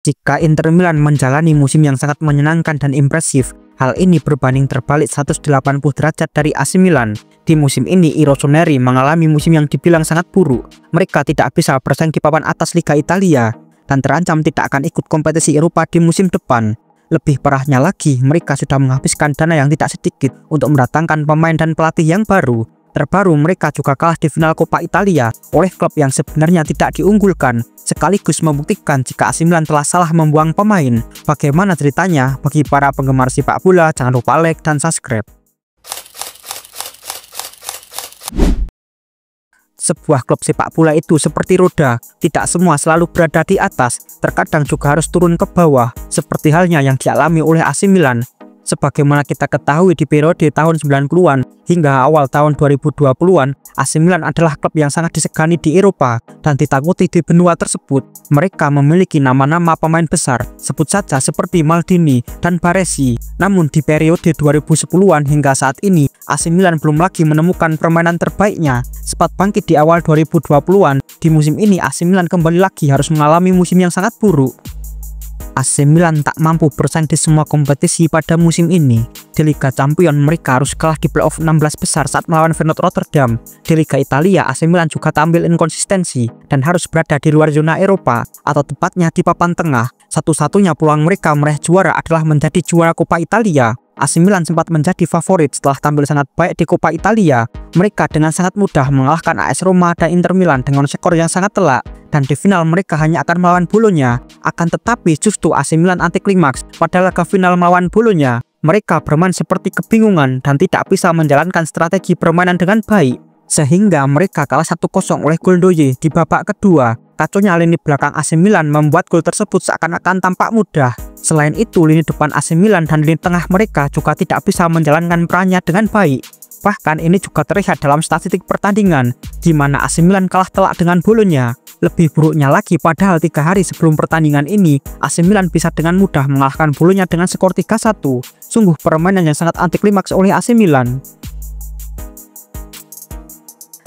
Jika Inter Milan menjalani musim yang sangat menyenangkan dan impresif, hal ini berbanding terbalik 180 derajat dari AC Milan. Di musim ini, I Rossoneri mengalami musim yang dibilang sangat buruk. Mereka tidak bisa bersaing di papan atas Liga Italia dan terancam tidak akan ikut kompetisi Eropa di musim depan. Lebih parahnya lagi, mereka sudah menghabiskan dana yang tidak sedikit untuk mendatangkan pemain dan pelatih yang baru. Terbaru, mereka juga kalah di final Coppa Italia oleh klub yang sebenarnya tidak diunggulkan, sekaligus membuktikan jika AC Milan telah salah membuang pemain. Bagaimana ceritanya? Bagi para penggemar sepak bola, jangan lupa like dan subscribe. Sebuah klub sepak bola itu seperti roda, tidak semua selalu berada di atas, terkadang juga harus turun ke bawah, seperti halnya yang dialami oleh AC Milan. Sebagaimana kita ketahui di periode tahun 90-an hingga awal tahun 2020-an, AC Milan adalah klub yang sangat disegani di Eropa dan ditakuti di benua tersebut. Mereka memiliki nama-nama pemain besar, sebut saja seperti Maldini dan Baresi. Namun di periode 2010-an hingga saat ini, AC Milan belum lagi menemukan permainan terbaiknya. Sempat bangkit di awal 2020-an, di musim ini AC Milan kembali lagi harus mengalami musim yang sangat buruk. AC Milan tak mampu bersaing di semua kompetisi pada musim ini. Di Liga Champions mereka harus kalah di playoff 16 besar saat melawan Feyenoord Rotterdam. Di Liga Italia, AC Milan juga tampil inkonsistensi dan harus berada di luar zona Eropa atau tepatnya di papan tengah. Satu-satunya peluang mereka meraih juara adalah menjadi juara Coppa Italia. AC Milan sempat menjadi favorit setelah tampil sangat baik di Coppa Italia. Mereka dengan sangat mudah mengalahkan AS Roma dan Inter Milan dengan skor yang sangat telak. Dan di final mereka hanya akan melawan Bolonya. Akan tetapi justru AC Milan anti klimaks pada laga final melawan Bolonya. Mereka bermain seperti kebingungan dan tidak bisa menjalankan strategi permainan dengan baik. Sehingga mereka kalah 1-0 oleh gol Ndoye di babak kedua. Kacaunya lini belakang AC Milan membuat gol tersebut seakan-akan tampak mudah. Selain itu, lini depan AC Milan dan lini tengah mereka juga tidak bisa menjalankan perannya dengan baik. Bahkan ini juga terlihat dalam statistik pertandingan, di mana AC Milan kalah telak dengan Bolonya. Lebih buruknya lagi, padahal 3 hari sebelum pertandingan ini, AC Milan bisa dengan mudah mengalahkan Bolonya dengan skor 3-1. Sungguh permainan yang sangat anti klimaks oleh AC Milan.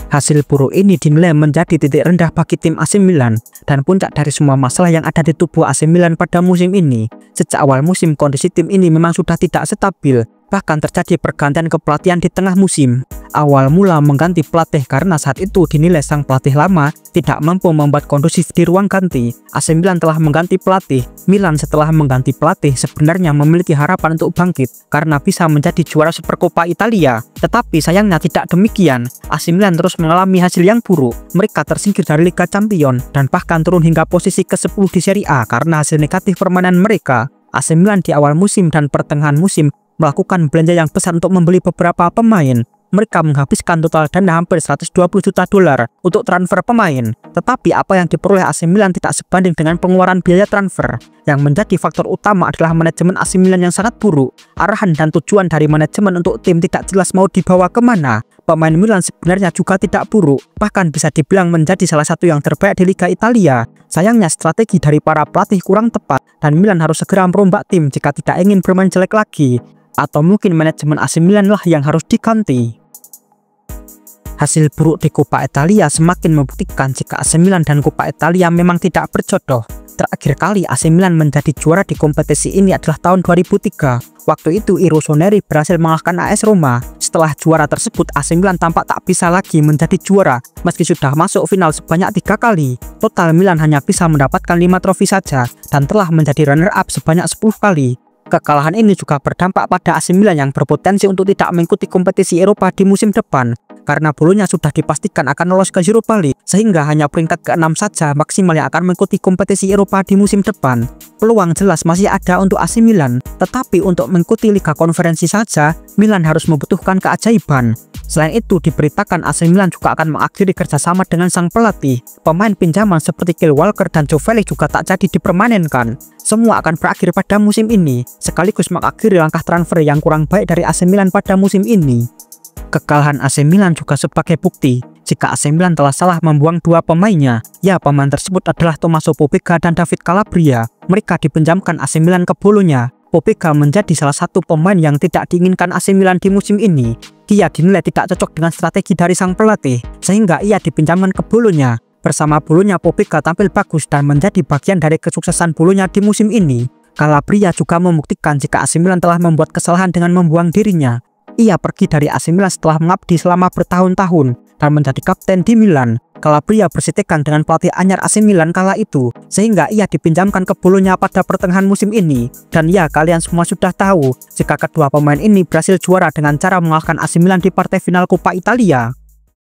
Hasil buruk ini dinilai menjadi titik rendah bagi tim AC Milan dan puncak dari semua masalah yang ada di tubuh AC Milan pada musim ini. Sejak awal musim, kondisi tim ini memang sudah tidak stabil. Bahkan terjadi pergantian kepelatihan di tengah musim. Awal mula mengganti pelatih karena saat itu dinilai sang pelatih lama tidak mampu membuat kondusif di ruang ganti. AC Milan telah mengganti pelatih. Milan setelah mengganti pelatih sebenarnya memiliki harapan untuk bangkit karena bisa menjadi juara Super Coppa Italia. Tetapi sayangnya tidak demikian. AC Milan terus mengalami hasil yang buruk. Mereka tersingkir dari Liga Champions dan bahkan turun hingga posisi ke-10 di Serie A karena hasil negatif permainan mereka. AC Milan di awal musim dan pertengahan musim melakukan belanja yang besar untuk membeli beberapa pemain. Mereka menghabiskan total dana hampir 120 juta dolar untuk transfer pemain. Tetapi apa yang diperoleh AC Milan tidak sebanding dengan pengeluaran biaya transfer. Yang menjadi faktor utama adalah manajemen AC Milan yang sangat buruk. Arahan dan tujuan dari manajemen untuk tim tidak jelas mau dibawa kemana. Pemain Milan sebenarnya juga tidak buruk, bahkan bisa dibilang menjadi salah satu yang terbaik di Liga Italia. Sayangnya strategi dari para pelatih kurang tepat dan Milan harus segera merombak tim jika tidak ingin bermain jelek lagi. Atau mungkin manajemen AC Milan lah yang harus diganti. Hasil buruk di Coppa Italia semakin membuktikan jika AC Milan dan Coppa Italia memang tidak berjodoh. Terakhir kali AC Milan menjadi juara di kompetisi ini adalah tahun 2003. Waktu itu I Rossoneri berhasil mengalahkan AS Roma. Setelah juara tersebut, AC Milan tampak tak bisa lagi menjadi juara meski sudah masuk final sebanyak 3 kali. Total Milan hanya bisa mendapatkan 5 trofi saja dan telah menjadi runner-up sebanyak 10 kali. Kekalahan ini juga berdampak pada AC Milan yang berpotensi untuk tidak mengikuti kompetisi Eropa di musim depan karena Bolonya sudah dipastikan akan lolos ke Europa League, sehingga hanya peringkat ke-6 saja maksimal yang akan mengikuti kompetisi Eropa di musim depan. Peluang jelas masih ada untuk AC Milan, tetapi untuk mengikuti Liga Konferensi saja Milan harus membutuhkan keajaiban. Selain itu, diberitakan AC Milan juga akan mengakhiri kerjasama dengan sang pelatih. Pemain pinjaman seperti Kyle Walker dan Joe Felix juga tak jadi dipermanenkan. Semua akan berakhir pada musim ini, sekaligus mengakhiri langkah transfer yang kurang baik dari AC Milan pada musim ini. Kekalahan AC Milan juga sebagai bukti jika AC Milan telah salah membuang 2 pemainnya. Ya, pemain tersebut adalah Tommaso Pobega dan David Calabria. Mereka dipinjamkan AC Milan ke Bolonya. Pobega menjadi salah satu pemain yang tidak diinginkan AC Milan di musim ini. Dia dinilai tidak cocok dengan strategi dari sang pelatih, sehingga ia dipinjamkan ke Bolonya. Bersama bulunya Popica tampil bagus dan menjadi bagian dari kesuksesan bulunya di musim ini. Calabria juga membuktikan jika AC Milan telah membuat kesalahan dengan membuang dirinya. Ia pergi dari AC Milan setelah mengabdi selama bertahun-tahun dan menjadi kapten di Milan. Calabria bersitekan dengan pelatih anyar AC Milan kala itu, sehingga ia dipinjamkan ke bulunya pada pertengahan musim ini. Dan ya, kalian semua sudah tahu jika kedua pemain ini berhasil juara dengan cara mengalahkan AC Milan di partai final Coppa Italia.